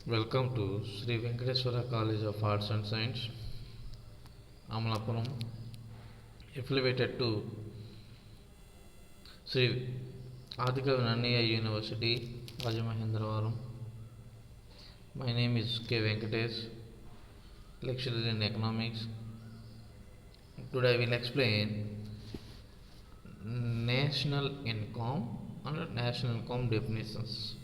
Welcome to Sri Venkateswara College of Arts and Science, Amalapuram, affiliated to Sri Adhikavi Nannaya University, Rajamahendravaram. My name is K. Venkatesh, lecturer in economics. Today I will explain national income and national income definitions.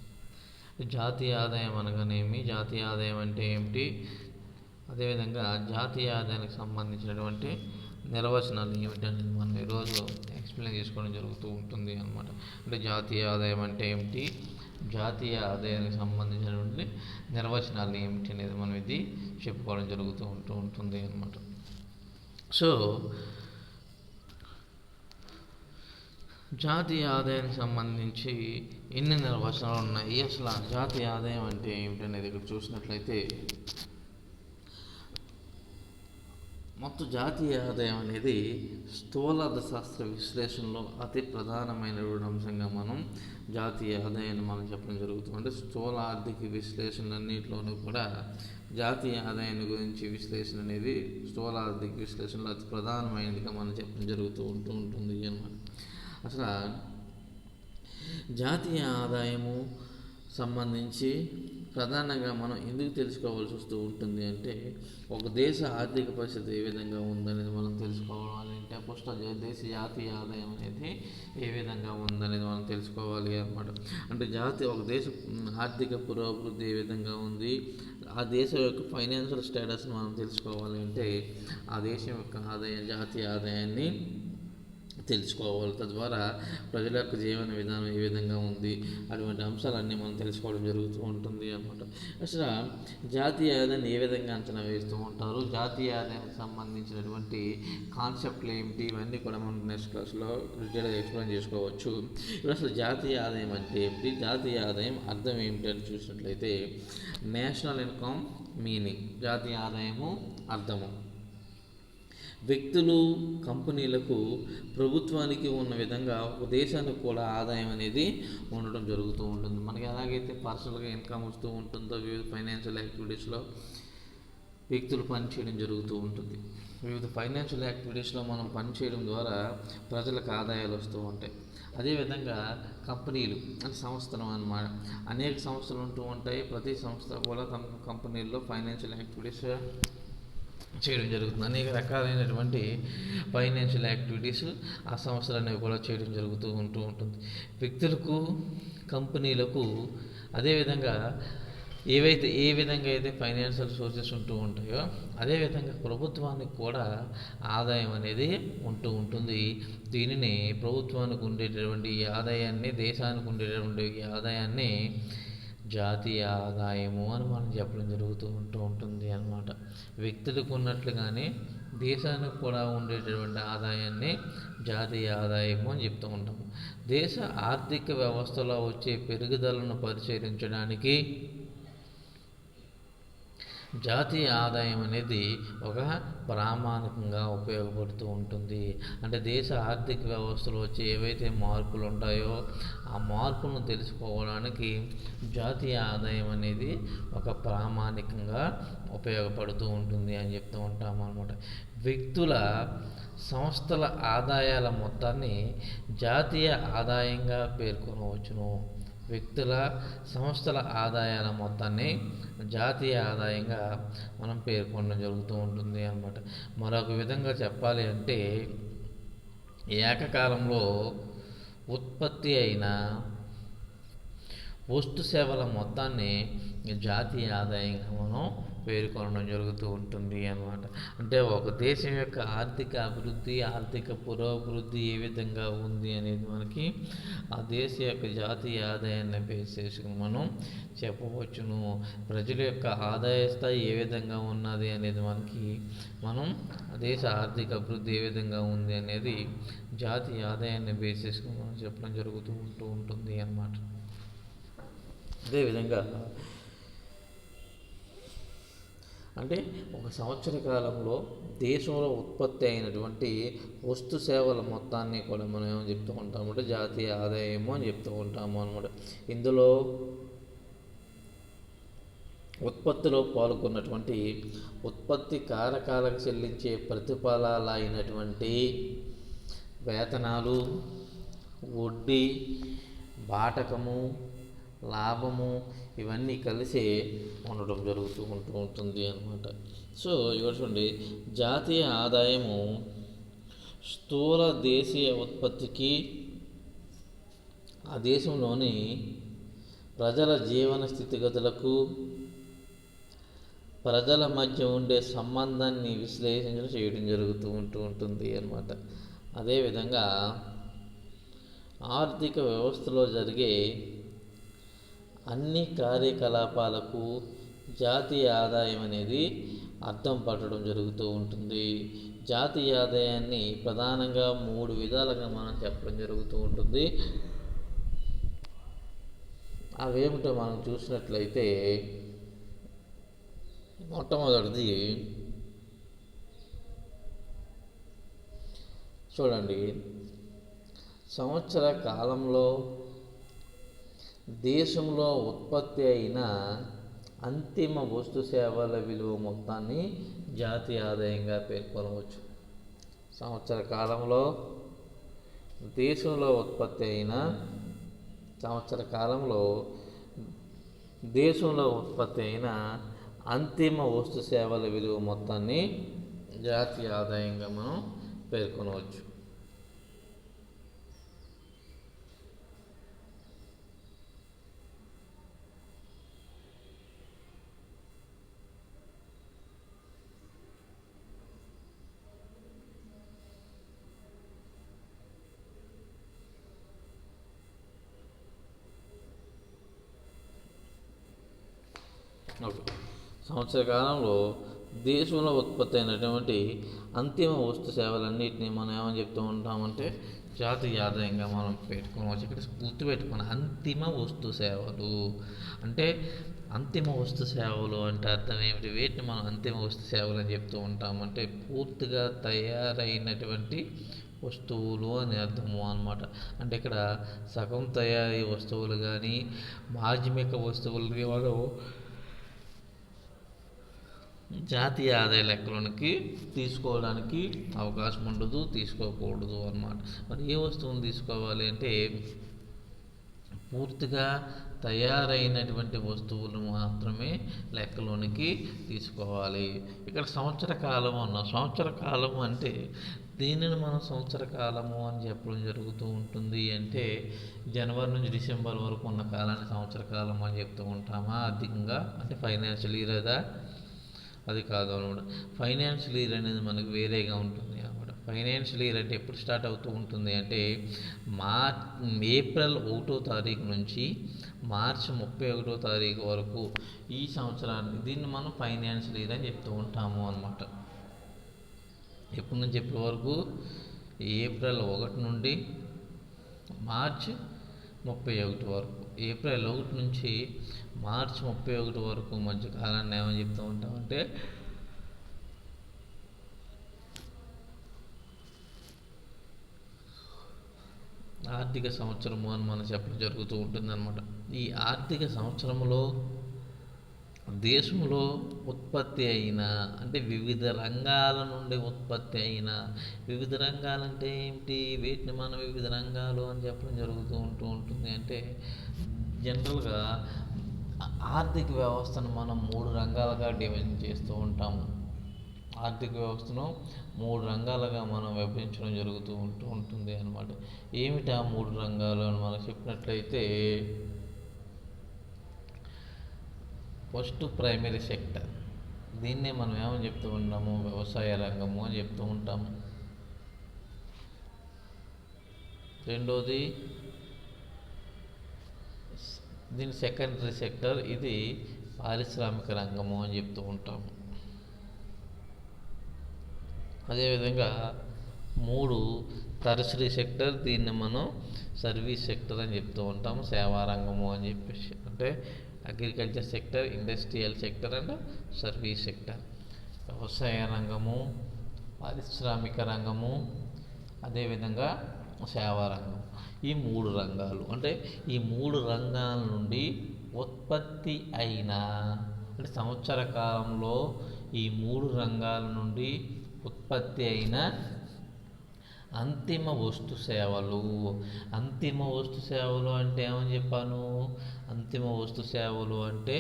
జాతీయ ఆదాయం అనగానేమి, జాతీయ ఆదాయం అంటే ఏమిటి, అదేవిధంగా జాతీయ ఆదాయానికి సంబంధించినటువంటి నిర్వచనాలు ఏమిటి అనేది మనం ఈరోజు ఎక్స్ప్లెయిన్ చేసుకోవడం జరుగుతూ ఉంటుంది అన్నమాట. అంటే జాతీయ ఆదాయం అంటే ఏమిటి, జాతీయ ఆదాయానికి సంబంధించినటువంటి నిర్వచనాలు ఏమిటి అనేది మనం ఇది చెప్పుకోవడం జరుగుతూ ఉంటుంది అన్నమాట. సో జాతీయ ఆదాయానికి సంబంధించి ఎన్ని నిర్వచనాలు ఉన్నాయి, అసలు జాతీయ ఆదాయం అంటే ఏమిటనేది ఇక్కడ చూసినట్లయితే మొత్తం జాతీయ ఆదాయం అనేది స్థూల అర్థశాస్త్ర విశ్లేషణలో అతి ప్రధానమైన అంశంగా మనం జాతీయ ఆదాయాన్ని మనం చెప్పడం జరుగుతుంది. అంటే స్థూల ఆర్థిక విశ్లేషణలన్నింటిలోనూ కూడా జాతీయ ఆదాయాన్ని గురించి విశ్లేషణ అనేది స్థూల ఆర్థిక విశ్లేషణలో అతి ప్రధానమైనదిగా మనం చెప్పడం జరుగుతూ ఉంటుంది అన్నమాట. అసలు జాతీయ ఆదాయము సంబంధించి ప్రధానంగా మనం ఎందుకు తెలుసుకోవాల్సి వస్తూ ఉంటుంది అంటే, ఒక దేశ ఆర్థిక పరిస్థితి ఏ విధంగా ఉందనేది మనం తెలుసుకోవాలి అంటే ఫస్ట్ దేశ జాతీయ ఆదాయం అనేది ఏ విధంగా ఉందనేది మనం తెలుసుకోవాలి అన్నమాట. అంటే ఒక దేశ ఆర్థిక పురోభివృద్ధి ఏ విధంగా ఉంది, ఆ దేశం యొక్క ఫైనాన్షియల్ స్టేటస్ని మనం తెలుసుకోవాలి అంటే ఆ దేశం యొక్క జాతీయ ఆదాయాన్ని తెలుసుకోవాలి. తద్వారా ప్రజల యొక్క జీవన విధానం ఏ విధంగా ఉంది, అటువంటి అంశాలన్నీ మనం తెలుసుకోవడం జరుగుతూ ఉంటుంది అన్నమాట. అసలు జాతీయ ఆదాయాన్ని ఏ విధంగా అంచనా వేస్తూ ఉంటారు, జాతీయ ఆదాయానికి సంబంధించినటువంటి కాన్సెప్ట్లు ఏమిటి, ఇవన్నీ కూడా మనం నెక్స్ట్ క్లాస్లో డీటెయిల్గా ఎక్స్ప్లెయిన్ చేసుకోవచ్చు. ఇప్పుడు అసలు జాతీయ ఆదాయం అంటే ఏమిటి, జాతీయ ఆదాయం అర్థం ఏమిటి అని చూసినట్లయితే నేషనల్ ఇన్కమ్ మీనింగ్, జాతీయ ఆదాయము అర్థము వ్యక్తులు, కంపెనీలకు, ప్రభుత్వానికి ఉన్న విధంగా ఒక దేశానికి కూడా ఆదాయం అనేది ఉండడం జరుగుతూ ఉంటుంది. మనకి ఎలాగైతే పర్సనల్గా ఇన్కమ్ వస్తూ ఉంటుందో వివిధ ఫైనాన్షియల్ యాక్టివిటీస్లో వ్యక్తులు పనిచేయడం జరుగుతూ ఉంటుంది. వివిధ ఫైనాన్షియల్ యాక్టివిటీస్లో మనం పనిచేయడం ద్వారా ప్రజలకు ఆదాయాలు వస్తూ ఉంటాయి. అదేవిధంగా కంపెనీలు అంటే సంస్థలు అన్నమాట, అనేక సంస్థలు ఉంటూ ఉంటాయి. ప్రతి సంస్థ కూడా తమ కంపెనీల్లో ఫైనాన్షియల్ యాక్టివిటీస్ చేయడం జరుగుతుంది. అనేక రకాలైనటువంటి ఫైనాన్షియల్ యాక్టివిటీస్ ఆ సంస్థలు అనేవి కూడా చేయడం జరుగుతూ ఉంటుంది. వ్యక్తులకు, కంపెనీలకు, అదేవిధంగా ఏ విధంగా అయితే ఫైనాన్షియల్ సోర్సెస్ ఉంటూ ఉంటాయో అదేవిధంగా ప్రభుత్వానికి కూడా ఆదాయం అనేది ఉంటూ ఉంటుంది. దీనిని ప్రభుత్వానికి ఉండేటటువంటి ఆదాయాన్ని, దేశానికి ఉండేటటువంటి ఆదాయాన్ని జాతీయ ఆదాయము అని మనం చెప్పడం జరుగుతూ ఉంటుంది అన్నమాట. వ్యక్తులకు ఉన్నట్లుగానే దేశానికి కూడా ఉండేటటువంటి ఆదాయాన్ని జాతీయ ఆదాయము అని చెప్తూ ఉంటాము. దేశ ఆర్థిక వ్యవస్థలో వచ్చే పెరుగుదలను పరిశీలించడానికి జాతీయ ఆదాయం అనేది ఒక ప్రామాణికంగా ఉపయోగపడుతూ ఉంటుంది. అంటే దేశ ఆర్థిక వ్యవస్థలో వచ్చే ఏవైతే మార్పులు ఉంటాయో ఆ మార్పులను తెలుసుకోవడానికి జాతీయ ఆదాయం అనేది ఒక ప్రామాణికంగా ఉపయోగపడుతూ ఉంటుంది అని చెప్తూ ఉంటాము అన్నమాట. వ్యక్తుల, సంస్థల ఆదాయాల మొత్తాన్ని జాతీయ ఆదాయంగా పేర్కొనవచ్చును. వ్యక్తుల, సంస్థల ఆదాయాల మొత్తాన్ని జాతీయ ఆదాయంగా మనం పేర్కొనడం జరుగుతూ ఉంటుంది అన్నమాట. మరొక విధంగా చెప్పాలి అంటే ఏకకాలంలో ఉత్పత్తి అయిన వస్తు సేవల మొత్తాన్ని జాతీయ ఆదాయంగా మనం పేర్కొనడం జరుగుతూ ఉంటుంది అన్నమాట. అంటే ఒక దేశం యొక్క ఆర్థిక అభివృద్ధి, ఆర్థిక పురోభివృద్ధి ఏ విధంగా ఉంది అనేది మనకి ఆ దేశ యొక్క జాతీయ ఆదాయాన్ని బేస్ చేసుకుని మనం చెప్పవచ్చును. ప్రజల యొక్క ఆదాయ స్థాయి ఏ విధంగా ఉన్నది అనేది మనం దేశ ఆర్థిక అభివృద్ధి ఏ విధంగా ఉంది అనేది జాతీయ ఆదాయాన్ని బేస్ చేసుకుని మనం చెప్పడం జరుగుతూ ఉంటుంది అన్నమాట. అదేవిధంగా అంటే ఒక సంవత్సర కాలంలో దేశంలో ఉత్పత్తి అయినటువంటి వస్తు సేవల మొత్తాన్ని కూడా మనం ఏమని చెప్తూ ఉంటాము అంటే జాతీయ ఆదాయము అని చెప్తూ ఉంటాము అన్నమాట. ఇందులో ఉత్పత్తిలో పాల్గొన్నటువంటి ఉత్పత్తి కారకాలకు చెల్లించే ప్రతిఫలాలైనటువంటి వేతనాలు, వడ్డీ, బాటకము, లాభము ఇవన్నీ కలిసి ఉండడం ఉంటూ ఉంటుంది అన్నమాట. సో ఇక్కడ చూడండి, జాతీయ ఆదాయము స్థూల దేశీయ ఉత్పత్తికి ఆ దేశంలోని ప్రజల జీవన స్థితిగతులకు ప్రజల మధ్య ఉండే సంబంధాన్ని విశ్లేషణ చేయడం ఉంటూ ఉంటుంది అన్నమాట. అదేవిధంగా ఆర్థిక వ్యవస్థలో జరిగే అన్ని కార్యకలాపాలకు జాతీయ ఆదాయం అనేది అర్థం పట్టడం జరుగుతూ ఉంటుంది. జాతీయ ఆదాయాన్ని ప్రధానంగా 3 విధాలుగా మనం చెప్పడం జరుగుతూ ఉంటుంది. అవేమిటో మనం చూసినట్లయితే, మొట్టమొదటిది చూడండి, సంవత్సర కాలంలో దేశంలో ఉత్పత్తి అయిన అంతిమ వస్తు సేవల విలువ మొత్తాన్ని జాతీయ ఆదాయంగా పేర్కొనవచ్చు. సంవత్సర కాలంలో దేశంలో ఉత్పత్తి అయిన అంతిమ వస్తు సేవల విలువ మొత్తాన్ని జాతీయ ఆదాయంగా మనం పేర్కొనవచ్చు. సంవత్సర కాలంలో దేశంలో ఉత్పత్తి అయినటువంటి అంతిమ వస్తు సేవలన్నింటినీ మనం ఏమని చెప్తూ ఉంటామంటే జాతీయ ఆదాయంగా మనం పెట్టుకోవచ్చు. ఇక్కడ గుర్తుపెట్టుకున్న అంతిమ వస్తు సేవలు అంటే అర్థం ఏమిటి? వీటిని మనం అంతిమ వస్తు సేవలు అని చెప్తూ ఉంటామంటే పూర్తిగా తయారైనటువంటి వస్తువులు అని అర్థము అన్నమాట. అంటే ఇక్కడ సగం తయారీ వస్తువులు కానీ మాధ్యమిక వస్తువులని మనం జాతీయ ఆదాయ లెక్కలోనికి తీసుకోవడానికి అవకాశం ఉండదు, తీసుకోకూడదు అన్నమాట. మరి ఏ వస్తువును తీసుకోవాలి అంటే పూర్తిగా తయారైనటువంటి వస్తువులు మాత్రమే లెక్కలోనికి తీసుకోవాలి. ఇక్కడ సంవత్సర కాలము అంటే దీనిని మనం సంవత్సర కాలము అని చెప్పడం జరుగుతూ ఉంటుంది. అంటే జనవరి నుంచి డిసెంబర్ వరకు ఉన్న కాలాన్ని సంవత్సర కాలం అని చెప్తూ ఉంటామా? అధికంగా అంటే ఫైనాన్షియల్ ఇయర్ అది కాదు అనమాట. ఫైనాన్షియల్ ఇయర్ అనేది మనకు వేరేగా ఉంటుంది అనమాట. ఫైనాన్షియల్ ఇయర్ అంటే ఎప్పుడు స్టార్ట్ అవుతూ ఉంటుంది అంటే ఏప్రిల్ 1వ తారీఖు నుంచి మార్చి 31వ తారీఖు వరకు ఈ సంవత్సరాన్ని దీన్ని మనం ఫైనాన్షియల్ ఇయర్ అని చెప్తూ ఉంటాము అన్నమాట. ఎప్పటి నుంచి ఎప్పటి వరకు? ఏప్రిల్ 1 నుండి మార్చి 31 వరకు. ఏప్రిల్ 1 నుంచి మార్చి 31 వరకు మధ్య కాలాన్ని ఏమని చెప్తూ ఉంటామంటే ఆర్థిక సంవత్సరము అని మనం చెప్పడం జరుగుతూ ఉంటుందన్నమాట. ఈ ఆర్థిక సంవత్సరంలో దేశంలో ఉత్పత్తి అయిన అంటే వివిధ రంగాల నుండి ఉత్పత్తి అయిన వివిధ రంగాలంటే ఏమిటి? వీటిని మనం వివిధ రంగాలు అని చెప్పడం జరుగుతూ ఉంటుంది. అంటే జనరల్గా ఆర్థిక వ్యవస్థను మనం 3 రంగాలుగా డివైడ్ చేస్తూ ఉంటాము. ఆర్థిక వ్యవస్థను 3 రంగాలుగా మనం విభజించడం జరుగుతూ ఉంటుంది అన్నమాట. ఏమిటి ఆ 3 రంగాలు అని మనం చెప్పినట్లయితే ఫస్ట్ ప్రైమరీ సెక్టర్, దీన్నే మనం ఏమని చెప్తూ ఉంటాము? వ్యవసాయ రంగము అని చెప్తూ ఉంటాము. రెండోది దీని సెకండరీ సెక్టర్, ఇది పారిశ్రామిక రంగము అని చెప్తూ ఉంటాము. అదేవిధంగా 3 టెర్షరీ సెక్టర్, దీన్ని మనం సర్వీస్ సెక్టర్ అని చెప్తూ ఉంటాము. సేవా రంగము అని చెప్పేసి అంటే agriculture sector, industrial sector and service sector. వ్యవసాయ రంగము, పారిశ్రామిక రంగము, అదేవిధంగా సేవా రంగం. ఈ 3 రంగాలు అంటే ఈ 3 రంగాల నుండి ఉత్పత్తి అయిన అంటే సంవత్సర కాలంలో ఈ 3 రంగాల నుండి ఉత్పత్తి అయిన అంతిమ వస్తు సేవలు. అంతిమ వస్తు సేవలు అంటే ఏమని చెప్పాను? అంతిమ వస్తు సేవలు అంటే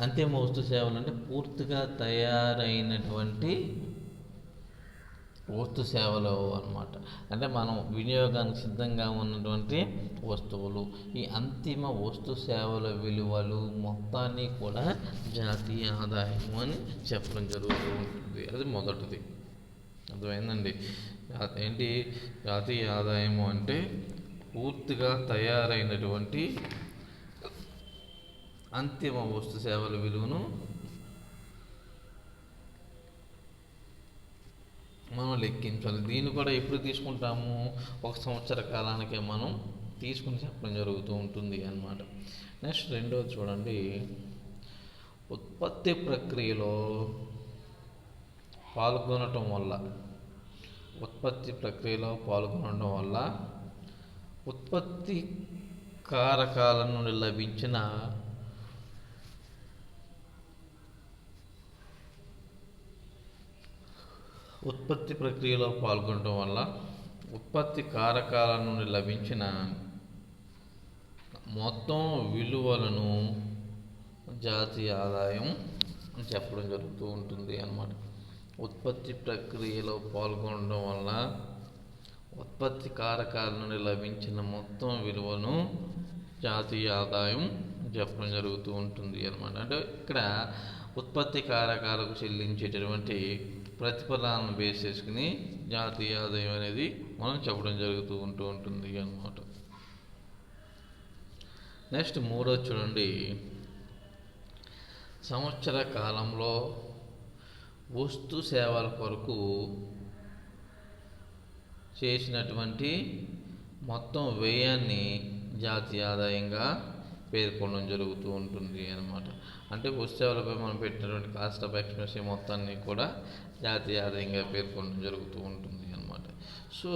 అంతిమ వస్తు సేవలు అంటే పూర్తిగా తయారైనటువంటి వస్తు సేవలు అన్నమాట. అంటే మనం వినియోగానికి సిద్ధంగా ఉన్నటువంటి వస్తువులు. ఈ అంతిమ వస్తు సేవల విలువలు మొత్తాన్ని కూడా జాతీయ ఆదాయం అని చెప్పడం జరుగుతూ ఉంటుంది. అది మొదటిది. అర్థమైందండి? ఏంటి జాతీయ ఆదాయము అంటే? పూర్తిగా తయారైనటువంటి అంతిమ వస్తు సేవల విలువను మనం లెక్కించాలి. దీన్ని కూడా ఎప్పుడు తీసుకుంటాము? 1 సంవత్సర కాలానికే మనం తీసుకుని చెప్పడం జరుగుతూ ఉంటుంది అన్నమాట. నెక్స్ట్ రెండోది చూడండి, ఉత్పత్తి ప్రక్రియలో పాల్గొనటం వల్ల ఉత్పత్తి కారకాల నుండి లభించిన ఉత్పత్తి ప్రక్రియలో పాల్గొనడం వల్ల ఉత్పత్తి కారకాల నుండి లభించిన మొత్తం విలువలను జాతీయ ఆదాయం అని చెప్పడం జరుగుతూ ఉంటుంది అన్నమాట. ఉత్పత్తి ప్రక్రియలో పాల్గొనడం వల్ల ఉత్పత్తి కారకాల నుండి లభించిన మొత్తం విలువను జాతీయ ఆదాయం చెప్పడం జరుగుతూ ఉంటుంది అన్నమాట. అంటే ఇక్కడ ఉత్పత్తి కారకాలకు చెల్లించేటటువంటి ప్రతిఫలాలను బేస్ చేసుకుని జాతీయ ఆదాయం అనేది మనం చెప్పడం జరుగుతూ ఉంటుంది అన్నమాట. నెక్స్ట్ మూడోది చూడండి, సంవత్సర కాలంలో వస్తు సేవల కొరకు చేసినటువంటి మొత్తం వ్యయాన్ని జాతీయ ఆదాయంగా పేర్కొనడం జరుగుతూ ఉంటుంది అన్నమాట. అంటే వస్తువులపై మనం పెట్టినటువంటి కాస్ట్ ఆఫ్ ఎక్స్పెన్సివ్ మొత్తాన్ని కూడా జాతీయ ఆదాయంగా పేర్కొనడం జరుగుతూ ఉంటుంది అన్నమాట. సో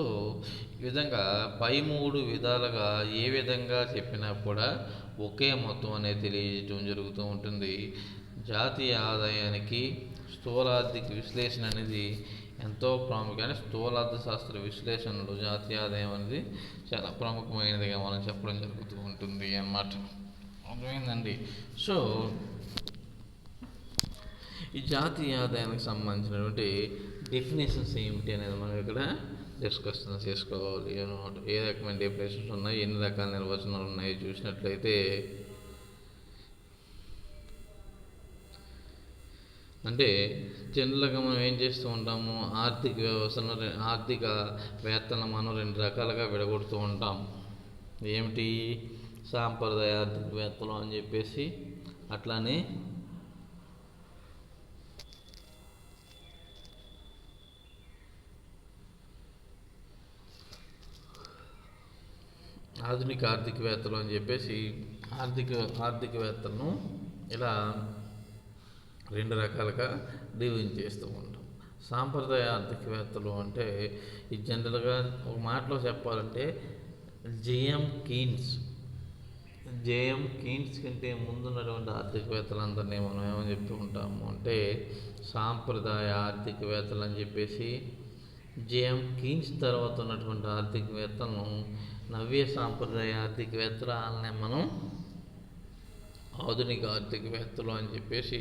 ఈ విధంగా పై 3 విధాలుగా ఏ విధంగా చెప్పినా కూడా ఒకే మొత్తం అనేది తెలియజేయడం జరుగుతూ ఉంటుంది. జాతీయ ఆదాయానికి స్థూలార్థిక విశ్లేషణ అనేది ఎంతో ప్రాముఖ్యం. స్థూలార్థ శాస్త్ర విశ్లేషణలో జాతీయ ఆదాయం అనేది చాలా ప్రముఖమైనదిగా మనం చెప్పడం జరుగుతూ ఉంటుంది అన్నమాట. అర్థమైందండి? సో ఈ జాతీయ ఆదాయానికి సంబంధించినటువంటి డెఫినేషన్స్ ఏమిటి అనేది మనం ఇక్కడ డిస్కషన్ చేసుకోవాలి అన్నమాట. ఏ రకమైన డెఫినేషన్స్ ఉన్నాయి, ఎన్ని రకాల నిర్వచనాలు ఉన్నాయి చూసినట్లయితే, అంటే జనరల్గా మనం ఏం చేస్తూ ఉంటాము, ఆర్థిక వ్యవస్థను ఆర్థికవేత్తలను మనం 2 రకాలుగా విడగొడుతూ ఉంటాం. ఏమిటి? సాంప్రదాయ ఆర్థికవేత్తలు అని చెప్పేసి, అట్లానే ఆధునిక ఆర్థికవేత్తలు అని చెప్పేసి ఆర్థికవేత్తలను ఇలా 2 రకాలుగా డివైడ్ చేస్తూ ఉంటాం. సాంప్రదాయ ఆర్థికవేత్తలు అంటే ఈ జనరల్గా ఒక మాటలో చెప్పాలంటే జేఎం కీన్స్ కంటే ముందున్నటువంటి ఆర్థికవేత్తలందరినీ మనం ఏమని చెప్తూ ఉంటాము అంటే సాంప్రదాయ ఆర్థికవేత్తలు అని చెప్పేసి, జేఎం కీన్స్ తర్వాత ఉన్నటువంటి ఆర్థికవేత్తలను నవ్య సాంప్రదాయ ఆర్థికవేత్తలు, వాళ్ళనే మనం ఆధునిక ఆర్థికవేత్తలు అని చెప్పేసి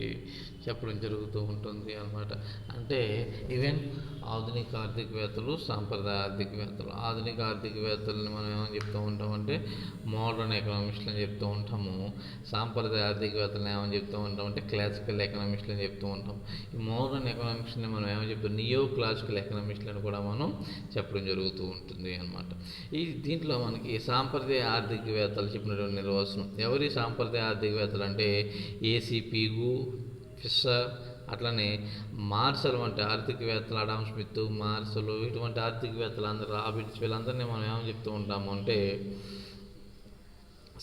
చెప్పడం జరుగుతూ ఉంటుంది అన్నమాట. అంటే ఈవెన్ ఆధునిక ఆర్థికవేత్తలు, సాంప్రదాయ ఆర్థికవేత్తలు. ఆధునిక ఆర్థికవేత్తలని మనం ఏమని చెప్తూ ఉంటామంటే మోడర్న్ ఎకనామిస్టులు అని చెప్తూ ఉంటాము. సాంప్రదాయ ఆర్థికవేత్తలను ఏమని చెప్తూ ఉంటామంటే క్లాసికల్ ఎకనామిస్టులు అని చెప్తూ ఉంటాం. ఈ మోడర్న్ ఎకనామిక్స్ని మనం ఏమని చెప్తాం, నియో క్లాసికల్ ఎకనామిస్టులు అని కూడా మనం చెప్పడం జరుగుతూ ఉంటుంది అన్నమాట. దీంట్లో మనకి సాంప్రదాయ ఆర్థికవేత్తలు చెప్పినటువంటి నిర్వచనం. ఎవరి సాంప్రదాయ ఆర్థికవేత్తలు అంటే ఏసీ పీగు, ఫిషర్, అట్లనే మార్షల్ వంటి ఆర్థికవేత్తలు, అడామ్ స్మిత్, మార్షల్, ఇటువంటి ఆర్థికవేత్తలు అందరూ, రాబిన్స్, వీళ్ళందరినీ మనం ఏమని చెప్తూ ఉంటాము అంటే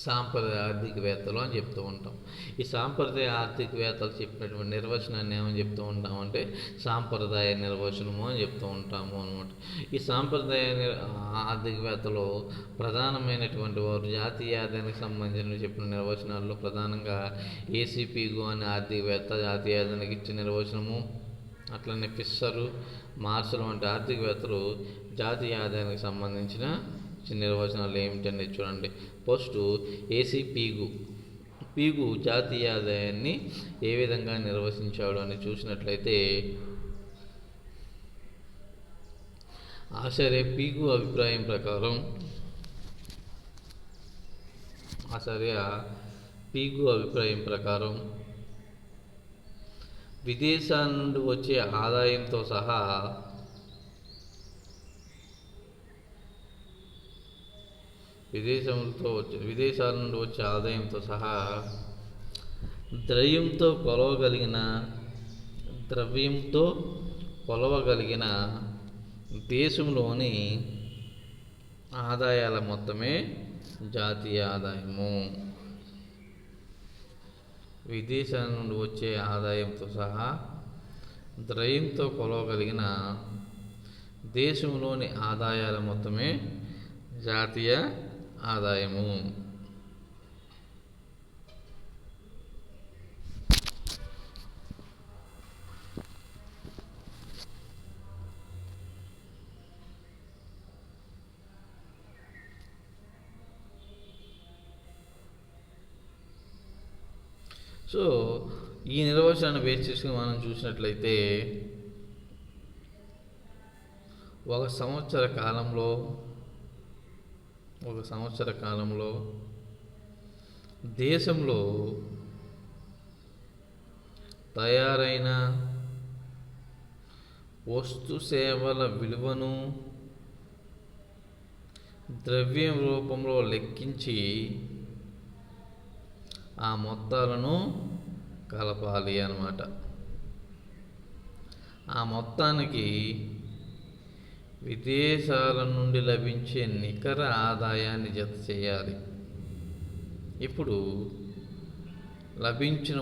సాంప్రదాయ ఆర్థికవేత్తలు అని చెప్తూ ఉంటాం. ఈ సాంప్రదాయ ఆర్థికవేత్తలు చెప్పినటువంటి నిర్వచనాన్ని ఏమని చెప్తూ ఉంటామంటే సాంప్రదాయ నిర్వచనము అని చెప్తూ ఉంటాము అనమాట. ఈ సాంప్రదాయ ఆర్థికవేత్తలు ప్రధానమైనటువంటి వారు జాతీయ ఆదాయానికి సంబంధించిన చెప్పిన నిర్వచనాల్లో ప్రధానంగా ఏసీపీగు అనే ఆర్థికవేత్త జాతీయ ఆదాయానికి ఇచ్చిన నిర్వచనము, అట్లనే ఫిషరు, మార్షల్ వంటి ఆర్థికవేత్తలు జాతీయ ఆదాయానికి సంబంధించిన నిర్వచనాలు ఏమిటనేది చూడండి. ఫస్ట్ పీగు జాతీయ ఆదాయాన్ని ఏ విధంగా నిర్వచించాడు అని చూసినట్లయితే పీగు అభిప్రాయం ప్రకారం విదేశాల నుండి వచ్చే ఆదాయంతో సహా విదేశాల నుండి వచ్చే ఆదాయంతో సహా ద్రవ్యంతో కొలవగలిగిన దేశంలోని ఆదాయాల మొత్తమే జాతీయ ఆదాయము. విదేశాల నుండి వచ్చే ఆదాయంతో సహా ద్రవ్యంతో కొలవగలిగిన దేశంలోని ఆదాయాల మొత్తమే జాతీయ ఆదాయము. సో ఈ నిర్వచనాన్ని బేస్ చేసుకుని మనం చూసినట్లయితే ఒక సంవత్సర కాలంలో దేశంలో తయారైన వస్తు సేవల విలువను ద్రవ్యం రూపంలో లెక్కించి ఆ మొత్తాలను కలపాలి అన్నమాట. ఆ మొత్తానికి విదేశాల నుండి లభించే నికర ఆదాయాన్ని జత చేయాలి. ఇప్పుడు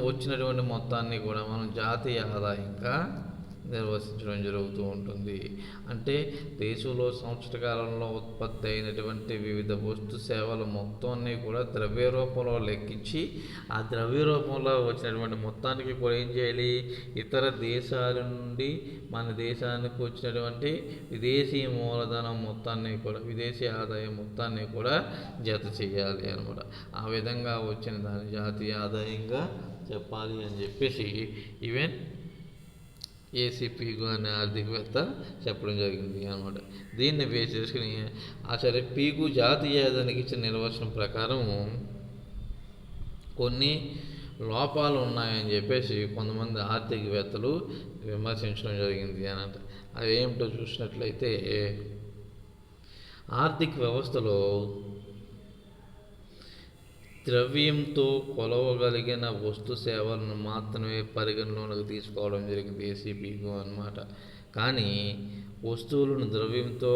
వచ్చినటువంటి మొత్తాన్ని కూడా మనం జాతీయ ఆదాయంగా నిర్వచించడం జరుగుతూ ఉంటుంది. అంటే దేశంలో సంవత్సర కాలంలో ఉత్పత్తి అయినటువంటి వివిధ వస్తు సేవల మొత్తాన్ని కూడా ద్రవ్య రూపంలో లెక్కించి ఆ ద్రవ్య రూపంలో వచ్చినటువంటి మొత్తానికి కూడా ఏం చేయాలి, ఇతర దేశాల నుండి మన దేశానికి వచ్చినటువంటి విదేశీ మూలధనం మొత్తాన్ని కూడా విదేశీ ఆదాయం మొత్తాన్ని కూడా జత చేయాలి అన్నమాట. ఆ విధంగా వచ్చిన దాన్ని జాతీయ ఆదాయంగా చెప్పాలి అని చెప్పేసి ఈవెన్ ఏసీపీగు అనే ఆర్థికవేత్త చెప్పడం జరిగింది అన్నమాట. దీన్ని బేస్ చేసుకుని పీగు జాతీయ ఆదాయానికి ఇచ్చిన నిర్వచనం ప్రకారం కొన్ని లోపాలు ఉన్నాయని చెప్పేసి కొంతమంది ఆర్థికవేత్తలు విమర్శించడం జరిగింది అన్నమాట. అవి ఏమిటో చూసినట్లయితే ఆర్థిక వ్యవస్థలో ద్రవ్యంతో కొలవగలిగిన వస్తు సేవలను మాత్రమే పరిగణలోకి తీసుకోవడం జరిగింది ఏసీపీకు అన్నమాట. కానీ వస్తువులను ద్రవ్యంతో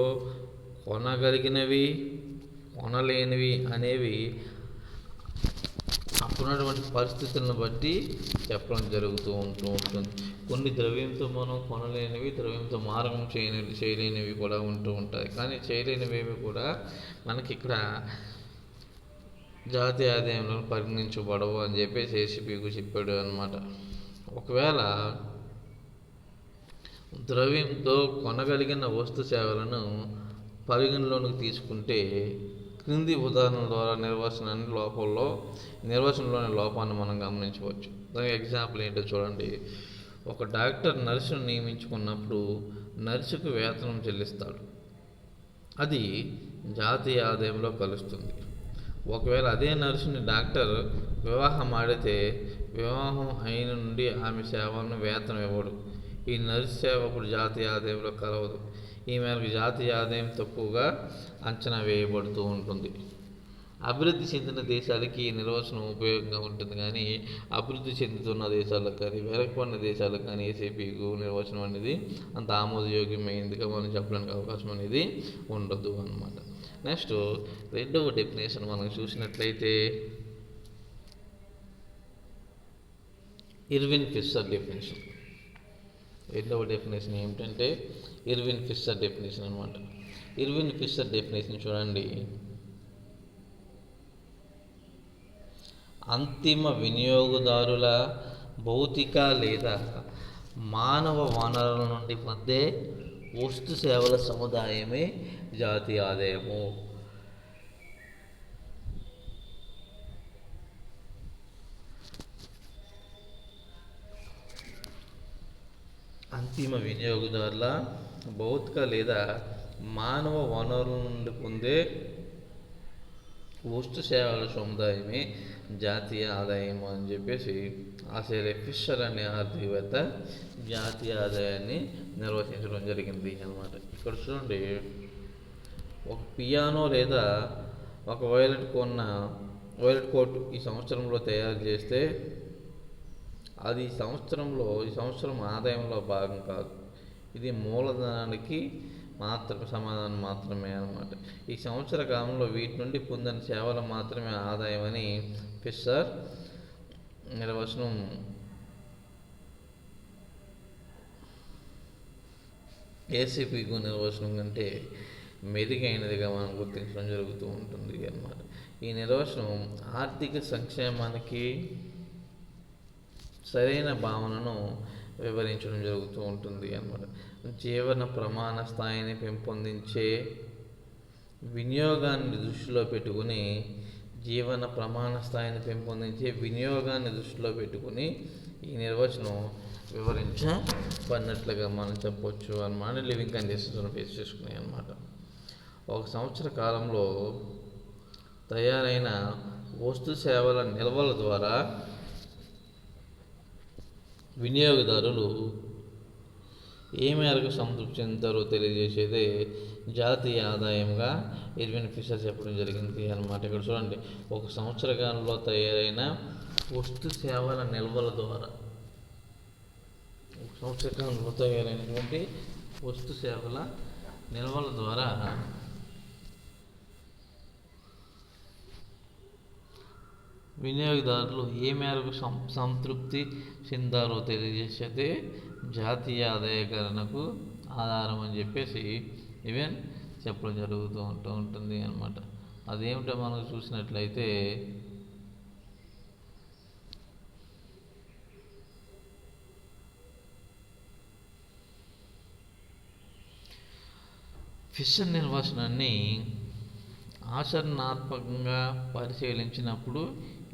కొనగలిగినవి కొనలేనివి అనేవి అప్పుడున్నటువంటి పరిస్థితులను బట్టి చెప్పడం జరుగుతూ ఉంటుంది. కొన్ని ద్రవ్యంతో మనం కొనలేనివి, ద్రవ్యంతో మార్గం చేయలేనివి కూడా ఉంటాయి. కానీ చేయలేనివి కూడా మనకి ఇక్కడ జాతీయ ఆదాయంలో పరిగణించబడవు అని చెప్పేసి ఏసీపీకు చెప్పాడు అన్నమాట. ఒకవేళ ద్రవ్యంతో కొనగలిగిన వస్తు సేవలను పరిగణలోనికి తీసుకుంటే క్రింది ఉదాహరణల ద్వారా నిర్వచనంలోని లోపాన్ని మనం గమనించవచ్చు. దానికి ఎగ్జాంపుల్ ఏంటో చూడండి. ఒక డాక్టర్ నర్సును నియమించుకున్నప్పుడు నర్సుకు వేతనం చెల్లిస్తాడు. అది జాతీయ ఆదాయంలో కలుస్తుంది. ఒకవేళ అదే నర్సుని డాక్టర్ వివాహం ఆడితే వివాహం అయిన నుండి ఆమె సేవలను వేతనం ఇవ్వడు. ఈ నర్సు సేవ అప్పుడు జాతీయ ఆదాయంలో కలవదు. ఈ మేరకు జాతీయ ఆదాయం తక్కువగా అంచనా వేయబడుతూ ఉంటుంది. అభివృద్ధి చెందిన దేశాలకి ఈ నిర్వచనం ఉపయోగంగా ఉంటుంది, కానీ అభివృద్ధి చెందుతున్న దేశాలకు కానీ వెనకబడిన దేశాలకు కానీ ఏసీపీకు నిర్వచనం అనేది అంత ఆమోదయోగ్యమైనదిగా మనం చెప్పడానికి అవకాశం అనేది ఉండదు అన్నమాట. నెక్స్ట్ రెండవ డెఫినేషన్ మనం చూసినట్లయితే ఇర్విన్ ఫిషర్ డెఫినేషన్. రెండవ డెఫినేషన్ ఏమిటంటే ఇర్విన్ ఫిషర్ డెఫినేషన్ అనమాట. ఇర్విన్ ఫిషర్ డెఫినేషన్ చూడండి. అంతిమ వినియోగదారుల భౌతిక లేదా మానవ వనరుల నుండి పొందే వస్తు సేవల సముదాయమే జాతీయ ఆదాయము. అంతిమ వినియోగదారుల భౌతిక లేదా మానవ వనరుల నుండి పొందే వస్తు సేవల సముదాయమే జాతీయ ఆదాయం అని చెప్పేసి ఆసియా ఫిషర్ అనే ఆర్థికవేత్త జాతీయ ఆదాయాన్ని నిర్వచించడం జరిగింది అన్నమాట. ఇక్కడ చూడండి, ఒక పియానో లేదా ఒక వైలెట్ కోట్ ఈ సంవత్సరంలో తయారు చేస్తే అది ఈ సంవత్సరం ఆదాయంలో భాగం కాదు. ఇది మూలధనానికి సమాధానం మాత్రమే అన్నమాట. ఈ సంవత్సర కాలంలో వీటి నుండి పొందిన సేవలు మాత్రమే ఆదాయం అని ఫిషర్ నిర్వచనం ఏసీపీకు నిర్వచనం కంటే మెరుగైనదిగా మనం గుర్తించడం జరుగుతూ ఉంటుంది అన్నమాట. ఈ నిర్వచనం ఆర్థిక సంక్షేమానికి సరైన భావనను వివరించడం జరుగుతూ ఉంటుంది అన్నమాట. జీవన ప్రమాణ స్థాయిని పెంపొందించే వినియోగాన్ని దృష్టిలో పెట్టుకుని ఈ నిర్వచనం వివరించబడినట్లుగా మనం చెప్పవచ్చు అన్నమాట. లివింగ్ కండిషన్స్ ఫేస్ చేసుకున్నాయి అన్నమాట. ఒక సంవత్సర కాలంలో తయారైన వస్తు సేవల నిల్వల ద్వారా వినియోగదారులు ఏ మేరకు సంతృప్తి చెందుతారో తెలియజేసేదే జాతీయ ఆదాయంగా ఇర్విన్ ఫిషర్ చెప్పడం జరిగింది అన్నమాట. ఇక్కడ చూడండి, ఒక సంవత్సర కాలంలో తయారైన వస్తు సేవల నిల్వల ద్వారా వినియోగదారులు ఏ మేరకు సంతృప్తి చెందారో తెలియజేసేదే జాతీయ ఆదాయకరణకు ఆధారం అని చెప్పేసి ఈవెన్ చెప్పడం జరుగుతూ ఉంటుంది అన్నమాట. అదేమిటో మనం చూసినట్లయితే ఫిషర్ నిర్వచనాన్ని ఆచరణాత్మకంగా పరిశీలించినప్పుడు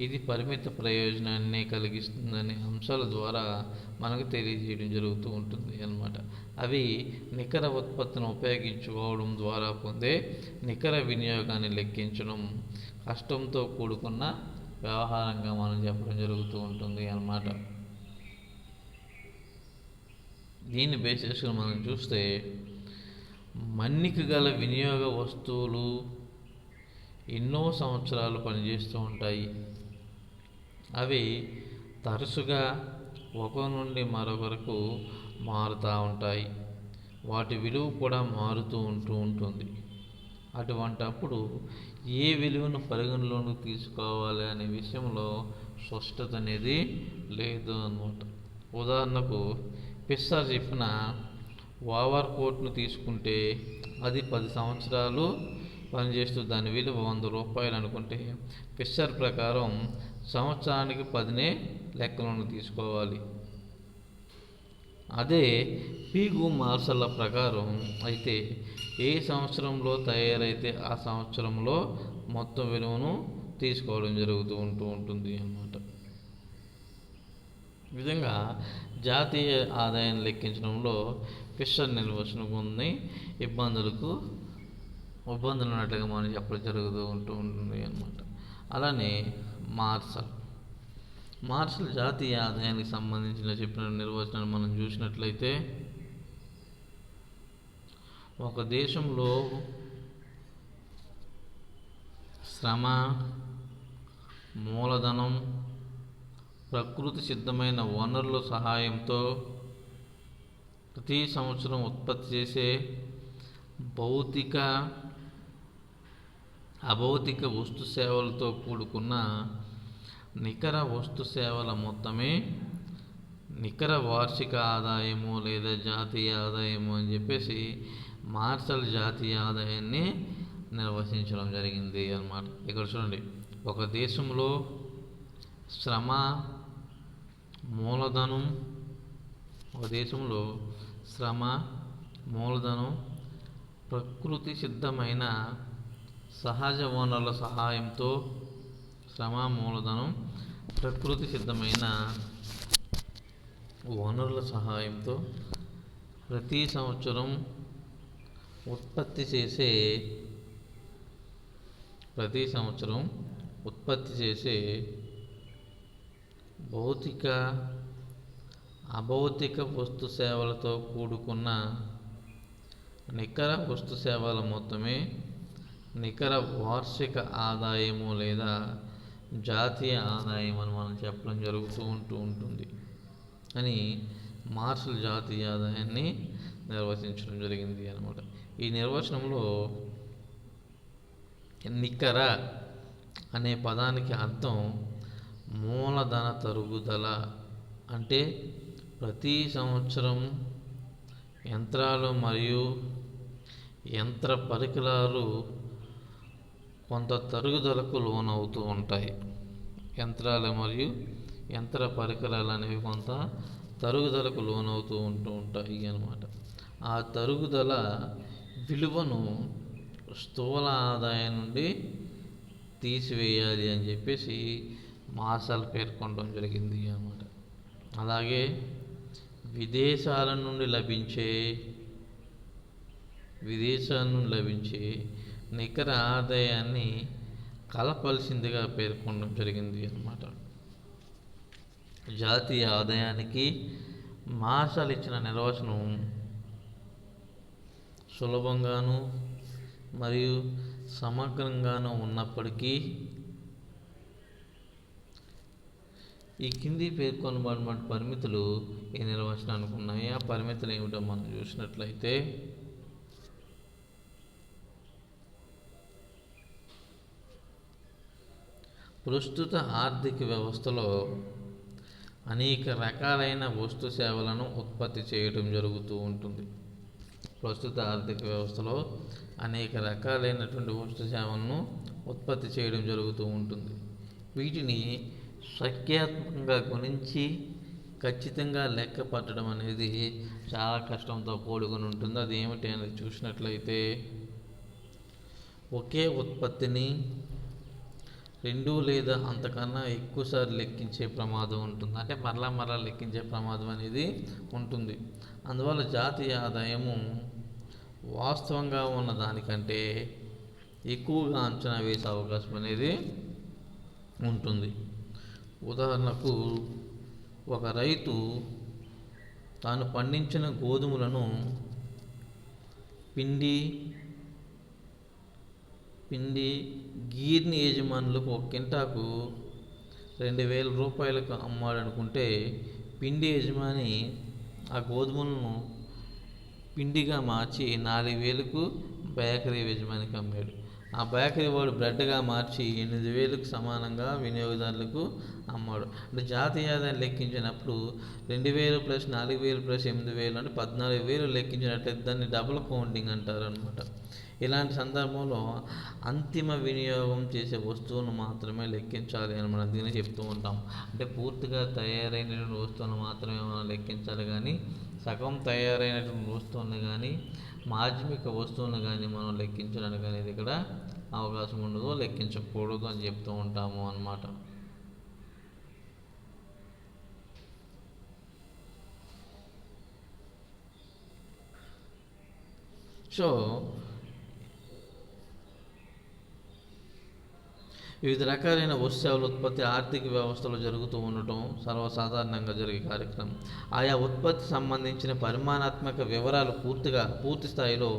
ఇది పరిమిత ప్రయోజనాన్ని కలిగిస్తుందనే అంశాల ద్వారా మనకు తెలియజేయడం జరుగుతూ ఉంటుంది అన్నమాట. అవి నికర ఉత్పత్తిని ఉపయోగించుకోవడం ద్వారా పొందే నికర వినియోగాన్ని లెక్కించడం కష్టంతో కూడుకున్న వ్యవహారంగా మనం చెప్పడం జరుగుతూ ఉంటుంది అన్నమాట. దీన్ని బేస్ చేసుకుని మనం చూస్తే మన్నిక గల వినియోగ వస్తువులు ఎన్నో సంవత్సరాలు పనిచేస్తూ ఉంటాయి. అవి తరచుగా ఒకరి నుండి మరొకరికి మారుతూ ఉంటాయి. వాటి విలువ కూడా మారుతూ ఉంటుంది. అటువంటప్పుడు ఏ విలువను పరిగణలోకి తీసుకోవాలి అనే విషయంలో స్పష్టత అనేది లేదు అన్నమాట. ఉదాహరణకు ఫిషర్ చెప్పిన ఓవర్ కోట్ను తీసుకుంటే అది 10 సంవత్సరాలు పనిచేస్తూ దాని విలువ 100 రూపాయలు అనుకుంటే ఫిషర్ ప్రకారం సంవత్సరానికి 10నే లెక్కలను తీసుకోవాలి. అదే పీగు మార్షల్ల ప్రకారం అయితే ఏ సంవత్సరంలో తయారైతే ఆ సంవత్సరంలో మొత్తం విలువను తీసుకోవడం జరుగుతూ ఉంటుంది అన్నమాట. ఈ విధంగా జాతీయ ఆదాయాన్ని లెక్కించడంలో ఫిషర్ నిర్వచనం కొన్ని ఇబ్బందులు ఉన్నట్లుగా మనం చెప్పడం జరుగుతూ ఉంటుంది అన్నమాట. అలానే మార్షల్ జాతీయ ఆదాయానికి సంబంధించిన చెప్పిన నిర్వచనాన్ని మనం చూసినట్లయితే ఒక దేశంలో శ్రమ, మూలధనం, ప్రకృతి సిద్ధమైన వనరుల సహాయంతో ప్రతి సంవత్సరం ఉత్పత్తి చేసే భౌతిక అభౌతిక వస్తు సేవలతో కూడుకున్న నికర వస్తు సేవల మొత్తమే నికర వార్షిక ఆదాయము లేదా జాతీయ ఆదాయము అని చెప్పేసి మార్షల్ జాతీయ ఆదాయాన్ని నిర్వచించడం జరిగింది అన్నమాట. ఇక్కడ చూడండి, ఒక దేశంలో శ్రమ మూలధనం ప్రకృతి సిద్ధమైన సహజ వనరుల సహాయంతో ప్రతి సంవత్సరం ఉత్పత్తి చేసే భౌతిక అభౌతిక వస్తు సేవలతో కూడుకున్న నికర వస్తు సేవల మొత్తమే నికర వార్షిక ఆదాయము లేదా జాతీయ ఆదాయం అని మనం చెప్పడం జరుగుతూ ఉంటుంది అని మార్షల్ జాతీయ ఆదాయాన్ని నిర్వచించడం జరిగింది అన్నమాట. ఈ నిర్వచనంలో నికర అనే పదానికి అర్థం మూలధన తరుగుదల, అంటే ప్రతి సంవత్సరం యంత్రాలు మరియు యంత్ర పరికరాలు కొంత తరుగుదలకు లోనవుతూ ఉంటాయి. యంత్రాలు మరియు యంత్ర పరికరాలు అనేవి కొంత తరుగుదలకు లోనవుతూ ఉంటాయి అన్నమాట. ఆ తరుగుదల విలువను స్థూల ఆదాయం నుండి తీసివేయాలి అని చెప్పేసి మార్షల్ పేర్కొనడం జరిగింది అన్నమాట. అలాగే విదేశాల నుండి లభించే నికర ఆదాయాన్ని కలపాల్సిందిగా పేర్కొనడం జరిగింది అన్నమాట. జాతీయ ఆదాయానికి మార్షల్ ఇచ్చిన నిర్వచనం సులభంగాను మరియు సమగ్రంగాను ఉన్నప్పటికీ ఈ కింది పేర్కొనబడిన పరిమితులు ఈ నిర్వచనానికి ఉన్నాయి. ఆ పరిమితులు ఏమిటో మనం చూసినట్లయితే, ప్రస్తుత ఆర్థిక వ్యవస్థలో అనేక రకాలైన వస్తు సేవలను ఉత్పత్తి చేయడం జరుగుతూ ఉంటుంది. ప్రస్తుత ఆర్థిక వ్యవస్థలో అనేక రకాలైనటువంటి వస్తు సేవలను ఉత్పత్తి చేయడం జరుగుతూ ఉంటుంది. వీటిని సంఖ్యాత్మకంగా గుణించి ఖచ్చితంగా లెక్క పట్టడం అనేది చాలా కష్టంతో కూడుకుని ఉంటుంది. అది ఏమిటి అనేది చూసినట్లయితే, ఒకే ఉత్పత్తిని 2 లేదా అంతకన్నా ఎక్కువసార్లు లెక్కించే ప్రమాదం ఉంటుంది. అంటే మరలా లెక్కించే ప్రమాదం అనేది ఉంటుంది. అందువల్ల జాతీయ ఆదాయము వాస్తవంగా ఉన్న దానికంటే ఎక్కువగా అంచనా వేసే అవకాశం అనేది ఉంటుంది. ఉదాహరణకు, ఒక రైతు తాను పండించిన గోధుమలను పిండి గిర్ని యజమానులకు ఒక కింటాకు 2,000 రూపాయలకు అమ్మాడనుకుంటే, పిండి యజమాని ఆ గోధుమలను పిండిగా మార్చి 4,000కు బేకరీ యజమానికి అమ్మాడు. ఆ బేకరీ వాడు బ్రెడ్గా మార్చి 8,000కు సమానంగా వినియోగదారులకు అమ్మాడు. అంటే జాతీయ ఆదాయం లెక్కించినప్పుడు 2,000 ప్లస్ 4,000 ప్లస్ 8,000 అంటే 14,000 లెక్కించినట్లయితే దాన్ని డబుల్ కౌంటింగ్ అంటారు అనమాట. ఇలాంటి సందర్భంలో అంతిమ వినియోగం చేసే వస్తువును మాత్రమే లెక్కించాలి అని మనం దీన్ని చెప్తూ ఉంటాం. అంటే పూర్తిగా తయారైనటువంటి వస్తువును మాత్రమే మనం లెక్కించాలి, కానీ సగం తయారైనటువంటి వస్తువుని కానీ మాధ్యమిక వస్తువును కానీ మనం లెక్కించడానికి అనేది ఇక్కడ అవకాశం ఉండదు, లెక్కించకూడదు అని చెప్తూ ఉంటాము అన్నమాట. సో వివిధ రకాలైన వస్తు సేవల ఉత్పత్తి ఆర్థిక వ్యవస్థలో జరుగుతూ ఉండటం సర్వసాధారణంగా జరిగే కార్యక్రమం. ఆయా ఉత్పత్తి సంబంధించిన పరిమాణాత్మక వివరాలు పూర్తి స్థాయిలో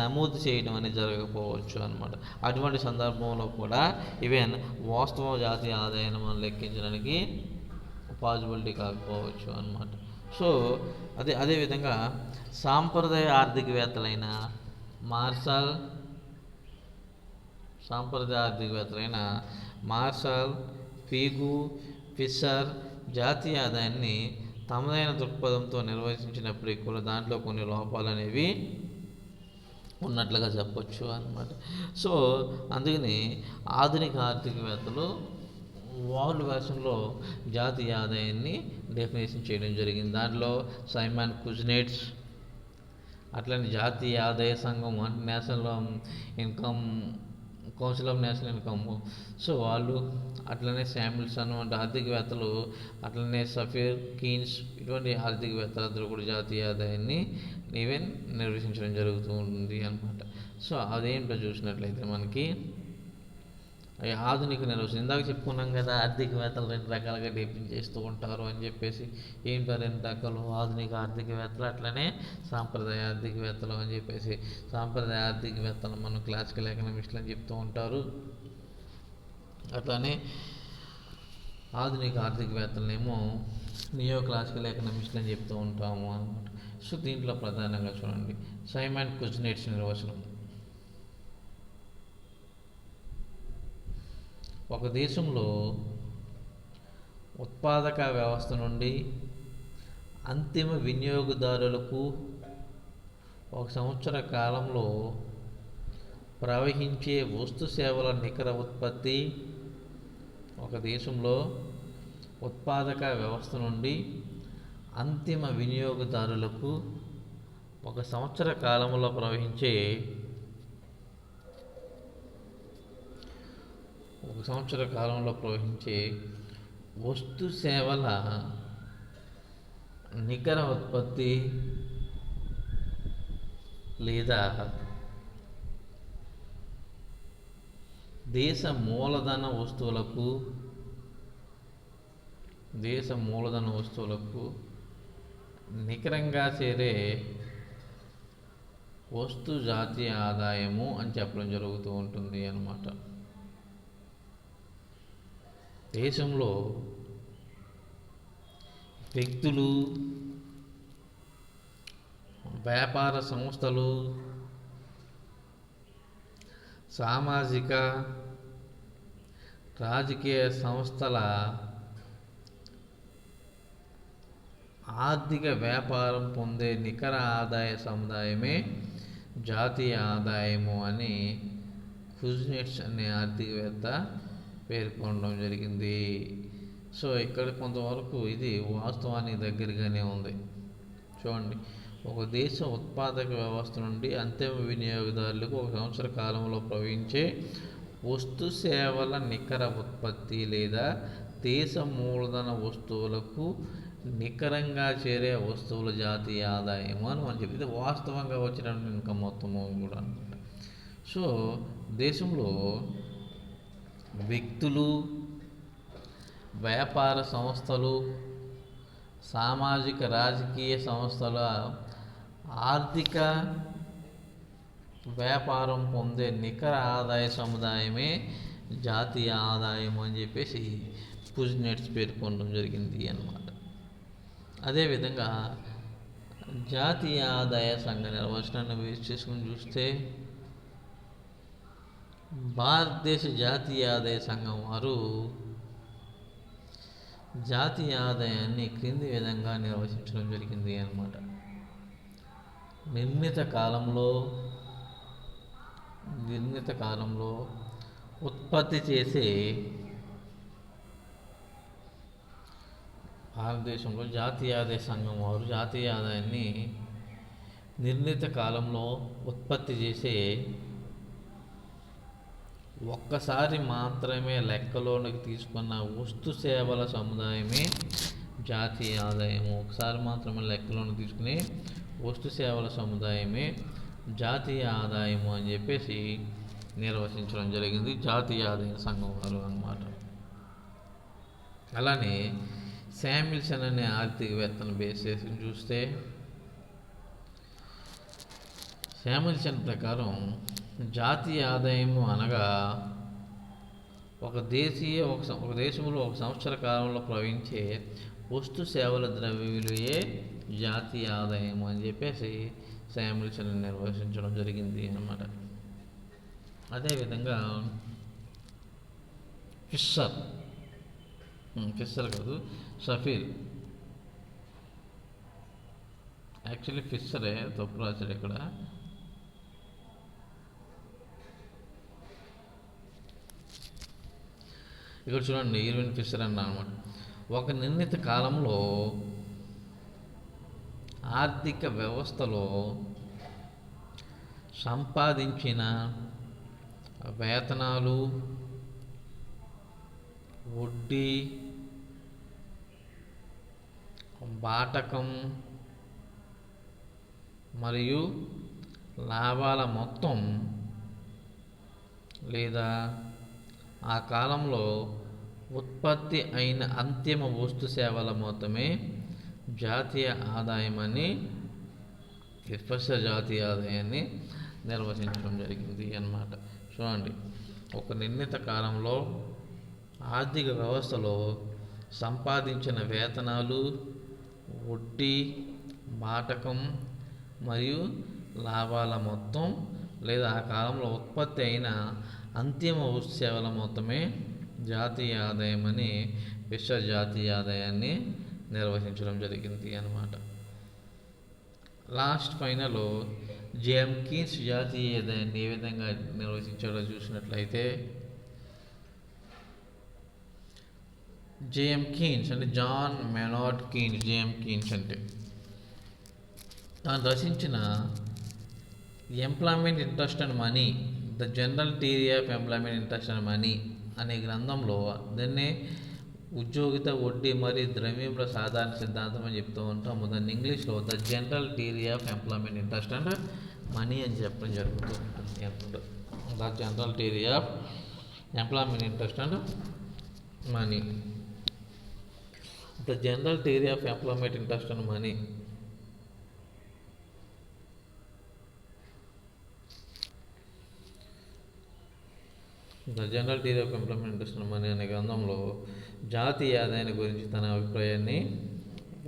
నమోదు చేయడం అనేది జరగకపోవచ్చు అన్నమాట. అటువంటి సందర్భంలో కూడా ఈవెన్ వాస్తవ జాతీయ ఆదాయాన్ని మనం లెక్కించడానికి పాసిబిలిటీ కాకపోవచ్చు అన్నమాట. సో అదేవిధంగా సాంప్రదాయ ఆర్థికవేత్తలైన మార్షల్, సాంప్రదాయ ఆర్థికవేత్తలైన మార్షల్, పీగు, ఫిషర్ జాతీయ ఆదాయాన్ని తమదైన దృక్పథంతో నిర్వచించినప్పటికీ కూడా దాంట్లో కొన్ని లోపాలు అనేవి ఉన్నట్లుగా చెప్పొచ్చు అన్నమాట. సో అందుకని ఆధునిక ఆర్థికవేత్తలు వరల్డ్ వెర్షన్లో జాతీయ ఆదాయాన్ని డెఫినేషన్ చేయడం జరిగింది. దాంట్లో సైమన్ కుజ్నెట్స్, అట్లనే జాతీయ ఆదాయ సంఘం అంటే national income council of national income, so వాళ్ళు, అట్లనే శామ్యుల్సన్ వంటి ఆర్థికవేత్తలు, అట్లనే సఫీర్, కీన్స్ ఇటువంటి ఆర్థికవేత్తలందరూ కూడా జాతీయ ఆదాయాన్ని ఈవెన్ నిర్వచించడం జరుగుతూ ఉంటుంది అన్నమాట. సో అదేంటో చూసినట్లయితే మనకి ఆధునిక నిర్వచనం ఇందాక చెప్పుకున్నాం కదా, ఆర్థికవేత్తలు 2 రకాలుగా డెఫిన్ చేస్తూ ఉంటారు అని చెప్పేసి. ఏంటో 2 రకాలు, ఆధునిక ఆర్థికవేత్తలు అట్లనే సాంప్రదాయ ఆర్థికవేత్తలు అని చెప్పేసి. సాంప్రదాయ ఆర్థికవేత్తలు మనం క్లాసికల్ ఎకనామిస్టులు అని చెప్తూ ఉంటారు, అట్లానే ఆధునిక ఆర్థికవేత్తలనేమో నియో క్లాసికల్ ఎకనామిస్టులు అని చెప్తూ ఉంటాము అన్నమాట. సో దీంట్లో ప్రధానంగా చూడండి సైమన్ కుజ్నెట్స్ నిర్వచనం. ఒక దేశంలో ఉత్పాదక వ్యవస్థ నుండి అంతిమ వినియోగదారులకు ఒక సంవత్సర కాలంలో ప్రవహించే వస్తు సేవల నికర ఉత్పత్తి. ఒక దేశంలో ఉత్పాదక వ్యవస్థ నుండి అంతిమ వినియోగదారులకు ఒక సంవత్సర కాలంలో ప్రవహించే వస్తు సేవల నికర ఉత్పత్తి లేదా దేశ మూలధన వస్తువులకు నికరంగా చేరే వస్తు జాతీయ ఆదాయము అని చెప్పడం జరుగుతూ ఉంటుంది అన్నమాట. దేశంలో వ్యక్తులు, వ్యాపార సంస్థలు, సామాజిక రాజకీయ సంస్థల ఆర్థిక వ్యాపారం పొందే నికర ఆదాయ సముదాయమే జాతీయ ఆదాయము అని కుజ్నెట్స్ అనే ఆర్థికవేత్త పేర్కొనడం జరిగింది. సో ఇక్కడ కొంతవరకు ఇది వాస్తవానికి దగ్గరగానే ఉంది. చూడండి, ఒక దేశ ఉత్పాదక వ్యవస్థ నుండి అంతిమ వినియోగదారులకు ఒక సంవత్సర కాలంలో ప్రవహించే వస్తు సేవల నికర ఉత్పత్తి లేదా దేశ మూలధన వస్తువులకు నికరంగా చేరే వస్తువుల జాతీయ ఆదాయము అని మనం చెప్పి వాస్తవంగా వచ్చినటువంటి ఇన్కమ్ మొత్తము కూడా అనమాట. సో దేశంలో వ్యక్తులు, వ్యాపార సంస్థలు, సామాజిక రాజకీయ సంస్థల ఆర్థిక వ్యాపారం పొందే నికర ఆదాయ సముదాయమే జాతీయ ఆదాయం అని చెప్పేసి కుజ్నెట్స్ పేర్కొనడం జరిగింది అన్నమాట. అదేవిధంగా జాతీయ ఆదాయ సంఘ నిర్వచనాన్ని బేస్ చేసుకుని చూస్తే భారతదేశ జాతీయ ఆదాయ సంఘం వారు జాతీయ ఆదాయాన్ని క్రింది విధంగా నిర్వచించడం జరిగింది అన్నమాట. నిర్ణీత కాలంలో ఉత్పత్తి చేసే భారతదేశంలో జాతీయ ఆదాయ సంఘం వారు జాతీయ ఆదాయాన్ని నిర్ణీత కాలంలో ఉత్పత్తి చేసే ఒక్కసారి మాత్రమే లెక్కలోనికి తీసుకున్న వస్తు సేవల సముదాయమే జాతీయ ఆదాయము. ఒకసారి మాత్రమే లెక్కలోకి తీసుకునే వస్తు సేవల సముదాయమే జాతీయ ఆదాయము అని చెప్పేసి నిర్వచించడం జరిగింది జాతీయ ఆదాయ సంఘం వారు అన్నమాట. అలానే శామ్యుల్సన్ అనే ఆర్థికవేత్తను బేస్ చేసి చూస్తే శామ్యుల్సన్ ప్రకారం జాతీయ ఆదాయము అనగా ఒక దేశంలో ఒక సంవత్సర కాలంలో ప్రవహించే వస్తు సేవల ద్రవ్య విలువయే జాతీయ ఆదాయము అని చెప్పేసి శామ్యుల్సన్ నిర్వచించడం జరిగింది అన్నమాట. అదేవిధంగా ఫిషర్ ఫిషర్ కాదు, సఫీర్. యాక్చువల్లీ ఫిషరే, తప్పు రాశారు ఇక్కడ. ఇక్కడ చూడండి, ఇర్విన్ ఫిషర్ అన్న అనమాట. ఒక నిర్ణీత కాలంలో ఆర్థిక వ్యవస్థలో సంపాదించిన వేతనాలు, వడ్డీ, బాటకం మరియు లాభాల మొత్తం లేదా ఆ కాలంలో ఉత్పత్తి అయిన అంతిమ వస్తు సేవల మొత్తమే జాతీయ ఆదాయమని, విశ్వ జాతీయ ఆదాయాన్ని నిర్వచించడం జరిగింది అన్నమాట. చూడండి, ఒక నిర్ణీత కాలంలో ఆర్థిక వ్యవస్థలో సంపాదించిన వేతనాలు, వడ్డీ, బాటకం మరియు లాభాల మొత్తం లేదా ఆ కాలంలో ఉత్పత్తి అయిన అంతిమ వస్తు సేవల మొత్తమే జాతీయ ఆదాయమని, విశ్వ జాతీయ ఆదాయాన్ని నిర్వహించడం జరిగింది అన్నమాట. లాస్ట్ ఫైనల్ జేఎం కీన్స్ జాతీయ ఆదాయాన్ని ఏ విధంగా నిర్వచించాడో చూసినట్లయితే, జేఎం కీన్స్ అంటే జాన్ మెనార్డ్ కీన్స్. జేఎం కీన్స్ అంటే తాను రచించిన employment interest and money, the general theory of employment interest and money అనే గ్రంథంలో దాన్నే ఉద్యోగిత, వడ్డీ మరియు ద్రవ్యముల సాధారణ సిద్ధాంతం అని చెప్తూ ఉంటాము. దాన్ని ఇంగ్లీష్లో the general theory of employment interest and money అని చెప్పడం జరుగుతూ ఉంటుంది అనుకుంటా. The general theory of employment interest and money, the general theory of employment interest and money. The general theory of employment interest and money అనే గ్రంథంలో జాతీయ ఆదాయాన్ని గురించి తన అభిప్రాయాన్ని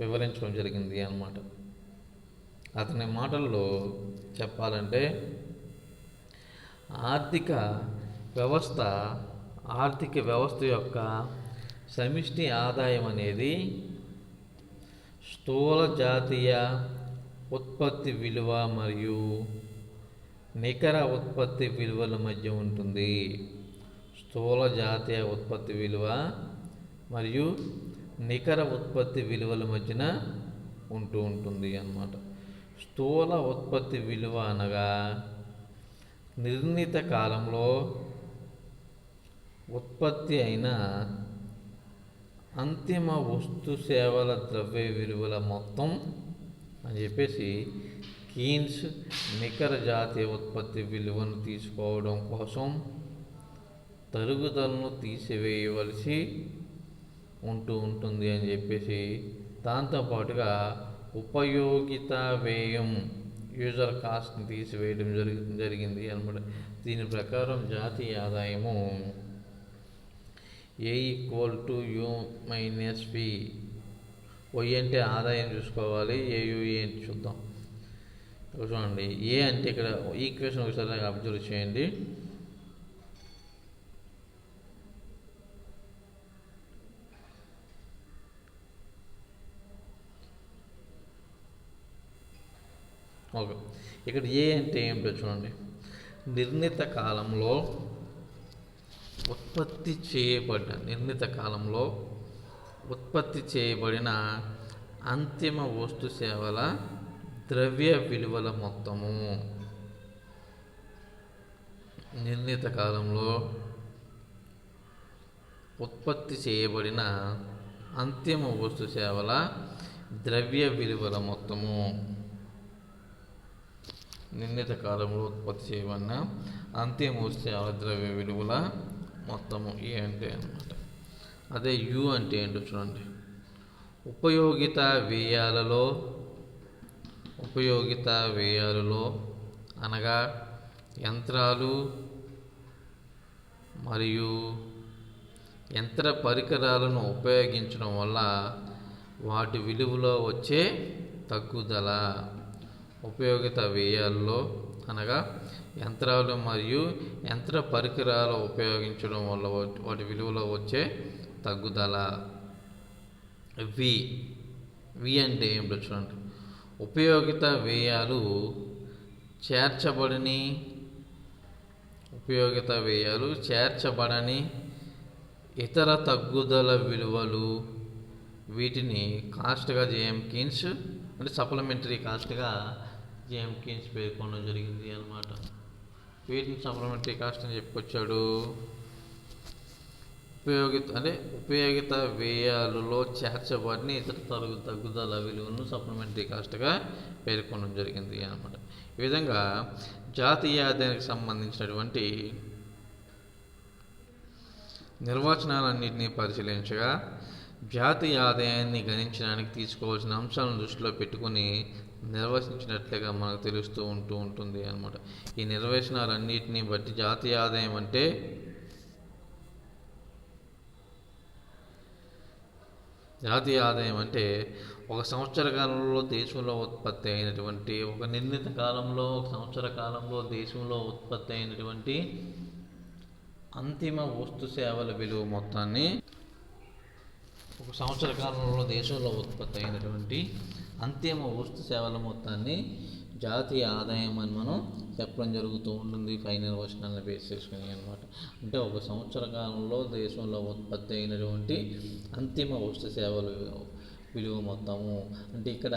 వివరించడం జరిగింది అన్నమాట. అతని మాటల్లో చెప్పాలంటే, ఆర్థిక వ్యవస్థ యొక్క సమిష్టి ఆదాయం అనేది స్థూల జాతీయ ఉత్పత్తి విలువ మరియు నికర ఉత్పత్తి విలువల మధ్య ఉంటుంది. స్థూల జాతీయ ఉత్పత్తి విలువ మరియు నికర ఉత్పత్తి విలువల మధ్యన ఉంటుంది అన్నమాట. స్థూల ఉత్పత్తి విలువ అనగా నిర్ణీత కాలంలో ఉత్పత్తి అయిన అంతిమ వస్తు సేవల ద్రవ్య విలువల మొత్తం అని చెప్పేసి కీన్స్ నికర జాతీయ ఉత్పత్తి విలువను తీసుకోవడం కోసం తరుగుదలను తీసివేయవలసి ఉంటుంది అని చెప్పేసి, దాంతోపాటుగా ఉపయోగిత వ్యయం, యూజర్ కాస్ట్ని తీసివేయడం జరిగింది అనమాట. దీని ప్రకారం జాతీయ ఆదాయము A = U - P. Y అంటే ఆదాయం చూసుకోవాలి, AUE అంటే చూద్దాం. చూడండి, ఏ అంటే ఇక్కడ ఈక్వేషన్ ఒకసారి అబ్జర్వ్ చేయండి. ఓకే, ఇక్కడ ఏ అంటే ఏమిటో చూడండి. నిర్ణీత కాలంలో ఉత్పత్తి చేయబడిన అంతిమ వస్తు సేవల ద్రవ్య విలువల మొత్తము. నిర్ణీత కాలంలో ఉత్పత్తి చేయబడిన అంతిమ వస్తు సేవల ద్రవ్య విలువల మొత్తము. నిర్ణీత కాలంలో ఉత్పత్తి చేయబడిన అంతిమ వస్తు సేవల ద్రవ్య విలువల మొత్తము ఏ అంటే అన్నమాట. అదే యు అంటే ఏంటో చూడండి. ఉపయోగిత వ్యయాలలో అనగా యంత్రాలు మరియు యంత్ర పరికరాలను ఉపయోగించడం వల్ల వాటి విలువలో వచ్చే తగ్గుదల. ఉపయోగిత వ్యయాల్లో అనగా యంత్రాలు మరియు యంత్ర పరికరాలు ఉపయోగించడం వల్ల వాటి విలువలో వచ్చే తగ్గుదల. వి అంటే ఏమిటో చూడండి. ఉపయోగిత వ్యయాలు చేర్చబడని ఇతర తగ్గుదల విలువలు, వీటిని కాస్ట్గా జేఎం కీన్స్ అంటే సప్లిమెంటరీ కాస్ట్గా జేఎం కీన్స్ పేర్కొనడం జరిగింది అన్నమాట. వీటిని సప్లిమెంటరీ కాస్ట్ అని చెప్పుకొచ్చాడు. ఉపయోగిత వ్యయాలలో చేర్చబడిన ఇతర తగ్గుదల విలువలను సప్లిమెంటరీ కాస్ట్గా పేర్కొనడం జరిగింది అన్నమాట. ఈ విధంగా జాతీయ ఆదాయానికి సంబంధించినటువంటి నిర్వచనాలన్నింటినీ పరిశీలించగా జాతీయ ఆదాయాన్ని గణించడానికి తీసుకోవాల్సిన అంశాలను దృష్టిలో పెట్టుకుని నిర్వచించినట్లుగా మనకు తెలుస్తూ ఉంటుంది అన్నమాట. ఈ నిర్వచనాలన్నింటినీ బట్టి జాతీయ ఆదాయం అంటే ఒక సంవత్సర కాలంలో దేశంలో ఉత్పత్తి అయినటువంటి ఒక నిర్ణీత కాలంలో ఒక సంవత్సర కాలంలో దేశంలో ఉత్పత్తి అయినటువంటి అంతిమ వస్తు సేవల విలువ మొత్తాన్ని ఒక సంవత్సర కాలంలో దేశంలో ఉత్పత్తి అయినటువంటి అంతిమ వస్తు సేవల మొత్తాన్ని జాతీయ ఆదాయం అని మనం చెప్పడం జరుగుతూ ఉంటుంది పై నిర్వచనాలను బేస్ చేసుకుని అనమాట. అంటే ఒక సంవత్సర కాలంలో దేశంలో ఉత్పత్తి అయినటువంటి అంతిమ వస్తు సేవల విలువ మొత్తము అంటే ఇక్కడ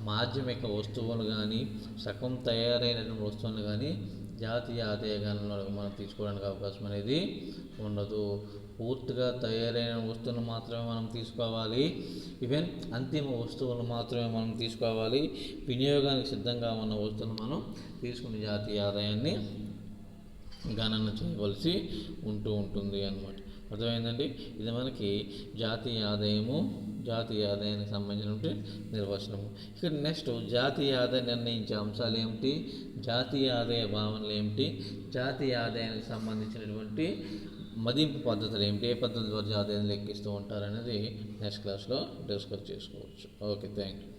మాధ్యమిక వస్తువులు కానీ సగం తయారైనటువంటి వస్తువులు కానీ జాతీయ ఆదాయ గణనలో మనం తీసుకోవడానికి అవకాశం అనేది ఉండదు. పూర్తిగా తయారైన వస్తువులు మాత్రమే మనం తీసుకోవాలి. ఈవెన్ అంతిమ వస్తువులు మాత్రమే మనం తీసుకోవాలి. వినియోగానికి సిద్ధంగా ఉన్న వస్తువులు మనం తీసుకుని జాతీయ ఆదాయాన్ని గణన చేయవలసి ఉంటుంది అన్నమాట. అర్థమైందండి. ఇది మనకి జాతీయ ఆదాయానికి సంబంధించినటువంటి నిర్వచనము. ఇక్కడ నెక్స్ట్ జాతీయ ఆదాయం నిర్ణయించే అంశాలు ఏమిటి, జాతీయ ఆదాయ భావనలు ఏమిటి, జాతీయ ఆదాయానికి సంబంధించినటువంటి మదింపు పద్ధతులు ఏమిటి, ఏ పద్ధతుల ద్వారా ఆదాయాన్ని లెక్కిస్తూ ఉంటారనేది నెక్స్ట్ క్లాస్లో డిస్కస్ చేసుకోవచ్చు. Okay, thank you.